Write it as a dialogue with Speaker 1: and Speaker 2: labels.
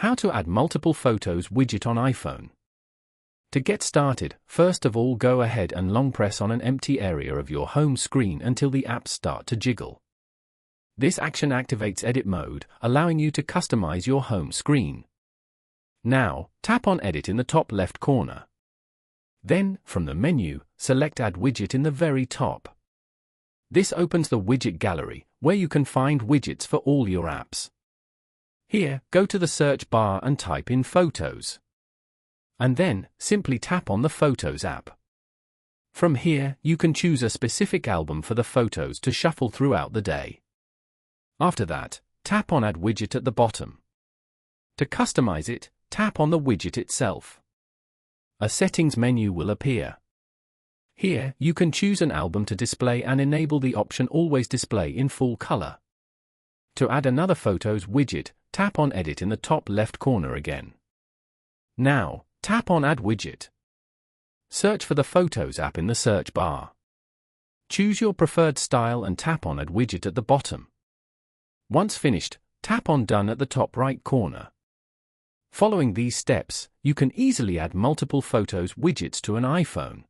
Speaker 1: How to add multiple photos widget on iPhone. To get started, first of all go ahead and long press on an empty area of your home screen until the apps start to jiggle. This action activates edit mode, allowing you to customize your home screen. Now, tap on Edit in the top left corner. Then, from the menu, select Add Widget in the very top. This opens the widget gallery, where you can find widgets for all your apps. Here, go to the search bar and type in Photos. And then, simply tap on the Photos app. From here, you can choose a specific album for the photos to shuffle throughout the day. After that, tap on Add Widget at the bottom. To customize it, tap on the widget itself. A settings menu will appear. Here, you can choose an album to display and enable the option Always Display in full color. To add another Photos widget, tap on Edit in the top left corner again. Now, tap on Add Widget. Search for the Photos app in the search bar. Choose your preferred style and tap on Add Widget at the bottom. Once finished, tap on Done at the top right corner. Following these steps, you can easily add multiple Photos widgets to an iPhone.